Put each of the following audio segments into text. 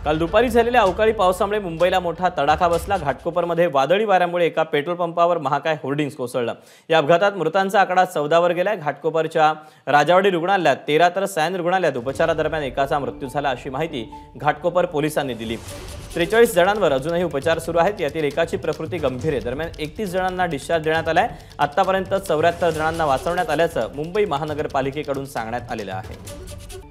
काल दुपारी झालेल्या अवकाळी पावसामुळे मुंबईला मोठा तडाखा बसला। घाटकोपरमध्ये वादळी वाऱ्यामुळे एका पेट्रोल पंपावर महाकाय होर्डिंग्स कोसळलं। या अपघातात मृतांचा आकडा 14 वर गेलाय। घाटकोपरच्या राजावाडी रुग्णालयात 13 तर सयान रुग्णालयात उपचारादरम्यान एकाचा मृत्यू झाला अशी माहिती घाटकोपर पोलिसांनी दिली। 43 जणांवर अजूनही उपचार सुरू आहेत। यातील एकाची प्रकृती गंभीर आहे। दरम्यान 31 जणांना डिस्चार्ज देण्यात आलाय। आतापर्यंत 74 जणांना वाचवण्यात आल्याचं मुंबई महानगरपालिकेकडून सांगण्यात आलेलं आहे।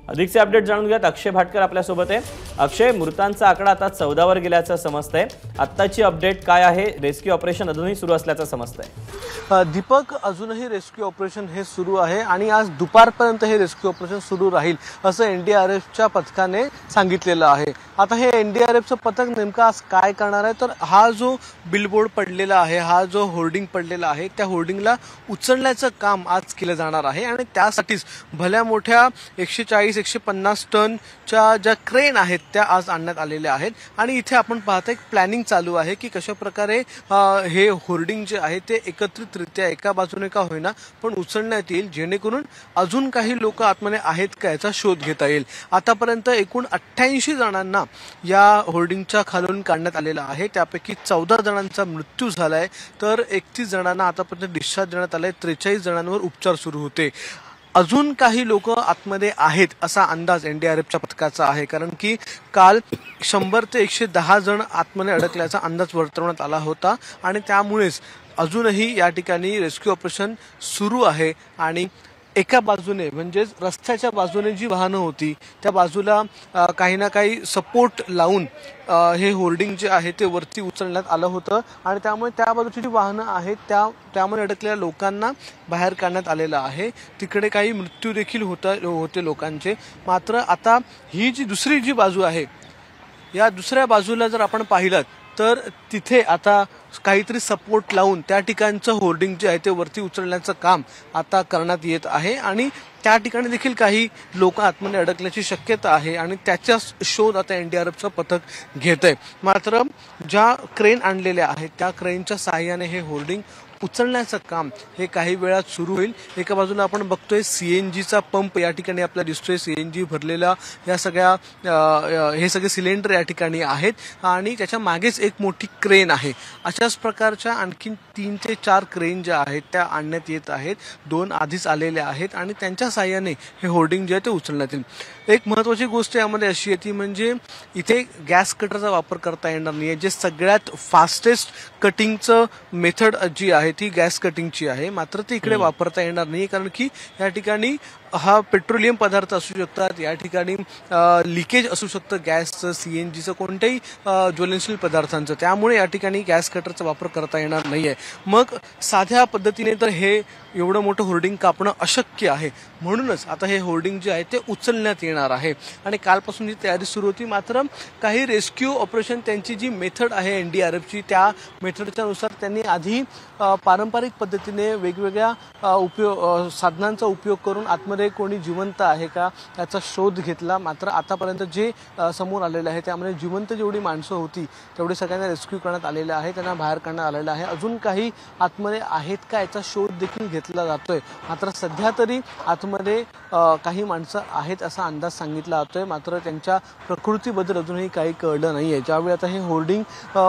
अधिकचे अपडेट जाणून घ्यात अक्षय भाटकर आपल्या सोबत आहे। अक्षय, मृतांचा आकडा आता 14 वर गेल्याचं समजतंय। आत्ताची अपडेट काय आहे? रेस्क्यू ऑपरेशन अजूनही सुरू असल्याचं समजतंय। दीपक, अजूनही रेस्क्यू ऑपरेशन हे सुरू आहे आणि आज दुपारपर्यंत हे रेस्क्यू ऑपरेशन सुरू राहील असं एनडीआरएफच्या पथकाने सांगितलेलं आहे। आता हे एनडीआरएफचं पथक नेमकं आज काय करणार आहे, तर हा जो बिलबोर्ड पडलेला आहे, हा जो होर्डिंग पडलेला आहे, त्या होर्डिंगला उचलण्याचं काम आज केलं जाणार आहे आणि त्यासाठीच भल्या मोठ्या 140-150 टनच्या ज्या क्रेन आहेत त्या आज आणण्यात आलेल्या आहेत। आणि इथे आपण पाहता एक प्लॅनिंग चालू आहे की कशा प्रकारे हे होर्डिंग जे आहे ते एकत्रितरित्या एका बाजूने का होईना पण उचलण्यात येईल, जेणेकरून अजून काही लोक आतमध्ये आहेत का याचा शोध घेता येईल। आतापर्यंत एकूण 88 जणांना या होर्डिंगच्या खालून काढण्यात आलेला आहे। त्यापैकी 14 जणांचा मृत्यू झालाय, तर 31 जणांना आतापर्यंत डिस्चार्ज देण्यात आलाय। 43 जणांवर उपचार सुरू होते। अजून काही लोक आतमध्ये आहेत असा अंदाज एनडीआरएफच्या पथकाचा आहे, कारण की काल 100 ते 110 जण आतमध्ये अडकल्याचा अंदाज वर्तवण्यात आला होता आणि त्यामुळेच अजूनही या ठिकाणी रेस्क्यू ऑपरेशन सुरू आहे। आणि एका बाजूने म्हणजे रस्त्याच्या बाजूने जी वाहनं होती त्या बाजूला काही ना काही सपोर्ट लावून हे होर्डिंग जे आहे ते वरती उचलण्यात आलं होतं आणि त्यामुळे त्या बाजूची जी वाहनं आहेत त्यामध्ये अडकलेल्या लोकांना बाहेर काढण्यात आलेलं आहे। तिकडे काही मृत्यू देखील होते लोकांचे। मात्र आता ही जी दुसरी जी बाजू आहे, या दुसऱ्या बाजूला जर आपण पाहिलं तर तिथे आता काहीतरी सपोर्ट लावून त्या ठिकाणचं होर्डिंग जे आहे ते वरती उचलण्याचं काम आता करण्यात येत आहे आणि त्या ठिकाणी देखील काही लोक आतमध्ये अडकल्याची शक्यता आहे आणि त्याचा शोध आता एनडीआरएफचं पथक घेत आहे। मात्र ज्या क्रेन आणलेल्या आहेत त्या क्रेनच्या सहाय्याने हे होर्डिंग उचलण्याचं काम हे काही वेळात सुरू होईल। एका बाजूला आपण बघतोय सीएनजीचा पंप या ठिकाणी आपल्याला दिसतोय, सीएनजी भरलेला या सगळ्या हे सगळे सिलेंडर या ठिकाणी आहेत आणि त्याच्या मागेच एक मोठी क्रेन आहे। अशाच प्रकारच्या आणखीन 3 ते 4 क्रेन ज्या आहेत त्या आणण्यात येत आहेत। 2 आधीच आलेल्या आहेत आणि त्यांच्या साहाय्याने हे होर्डिंग जे आहे ते उचलण्यात येईल। एक महत्त्वाची गोष्ट यामध्ये अशी आहे ती म्हणजे इथे गॅस कटरचा वापर करता येणार नाही। जे सगळ्यात फास्टेस्ट कटिंगचं मेथड जी आहे ती गॅस कटिंगची आहे, मात्र ती इकडे वापरता येणार नाही, कारण की या ठिकाणी हा पेट्रोलियम पदार्थ असू शकतात, या ठिकाणी लिकेज असू शकतं गॅसचं, सीएनजीचं, कोणत्याही ज्वलनशील पदार्थांचं। त्यामुळे या ठिकाणी गॅस कटरचा वापर करता येणार नाहीये। मग साध्या पद्धतीने तर हे एवढं मोठं होर्डिंग कापणं अशक्य आहे, म्हणूनच आता हे होर्डिंग जे आहे ते उचलण्यात येणार आहे आणि कालपासून ही तयारी सुरू होती। मात्र काही रेस्क्यू ऑपरेशन त्यांची जी मेथड आहे एनडीआरएफची, त्या मेथडच्या नुसार त्यांनी आधी पारंपरिक पद्धतीने वेगवेगळ्या साधनांचा उपयोग करून आतमध्ये कोणी जिवंत आहे का याचा शोध घेतला। मात्र आतापर्यंत जे समोर आलेलं आहे त्यामध्ये जिवंत जेवढी माणसं होती तेवढे सगळ्यांना रेस्क्यू करण्यात आलेले आहे, त्यांना बाहेर काढण्यात आलेलं आहे। अजून काही आतमध्ये आहेत का याचा शोध देखील घेतला जातोय। मात्र सध्या तरी आतमध्ये काही माणसं आहेत असा अंदाज सांगितला जातोय, मात्र त्यांच्या प्रकृतीबद्दल अजूनही काही कळलं नाहीये। ज्यावेळी आता हे होर्डिंग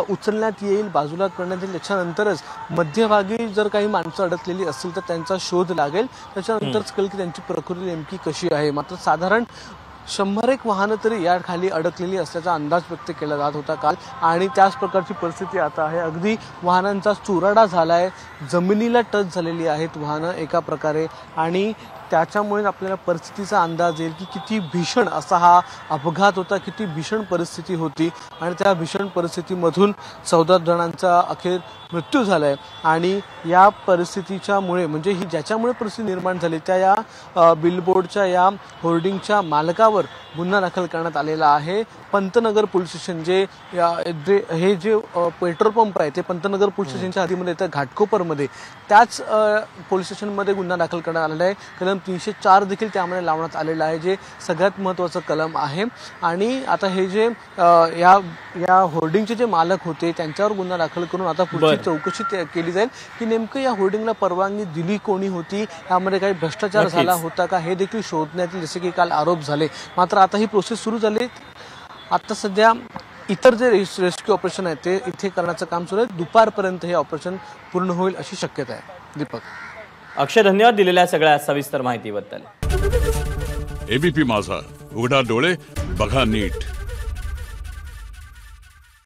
उचलण्यात येईल, बाजूला करण्यात येईल, त्याच्यानंतरच मध्यभागी जर काही माणसं अडकलेली असतील तर त्यांचा शोध लागेल, त्याच्यानंतरच कळेल की त्यांची प्रकृती नेमकी कशी आहे। मात्र साधारण 100 वाहनं तरी या खाली अडकलेली असल्याचा अंदाज व्यक्त केला जात होता काल आणि त्याच प्रकारची परिस्थिती आता आहे। अगदी वाहनांचा चुराडा झालाय, जमिनीला टच झालेली आहेत वाहनं एका प्रकारे आणि त्याच्यामुळे आपल्याला परिस्थितीचा अंदाज येईल की किती भीषण असा हा अपघात होता, किती भीषण परिस्थिती होती आणि त्या भीषण परिस्थितीमधून 14 जणांचा अखेर मृत्यू झालाय। आणि या परिस्थितीच्यामुळे म्हणजे ही ज्याच्यामुळे परिस्थिती निर्माण झाली त्या या बिलबोर्डच्या या होर्डिंगच्या मालकावर गुन्हा दाखल करण्यात आलेला आहे। पंतनगर पोलीस स्टेशन हे जे पेट्रोल पंप आहे ते पंतनगर पोलीस स्टेशनच्या हद्दीमध्ये येतं घाटकोपरमध्ये, त्याच पोलीस स्टेशनमध्ये गुन्हा दाखल करण्यात आलेला आहे। कलम 304 देखील त्यामध्ये लावण्यात आलेला आहे, जे सगळ्यात महत्त्वाचं कलम आहे। आणि आता हे जे या होर्डिंगचे जे मालक होते त्यांच्यावर गुन्हा दाखल करून आता पुढची चौकशी केली जाईल की नेमकं या होर्डिंगला परवानगी दिली कोणी होती, यामध्ये काही भ्रष्टाचार झाला होता का हे देखील शोधण्यात येईल, जसे की काल आरोप झाले। मात्र आता ही प्रोसेस सुरू झाली आता सध्या इतर जे रेस्क्यू ऑपरेशन आहे ते इथे करण्याचं काम सुरू आहे. दुपारपर्यंत हे ऑपरेशन पूर्ण होईल अशी शक्यता आहे. दीपक. अक्षय, धन्यवाद दिलेल्या सगळ्या सविस्तर माहितीबद्दल. एबीपी माझा, उघडा डोळे बघा नीट.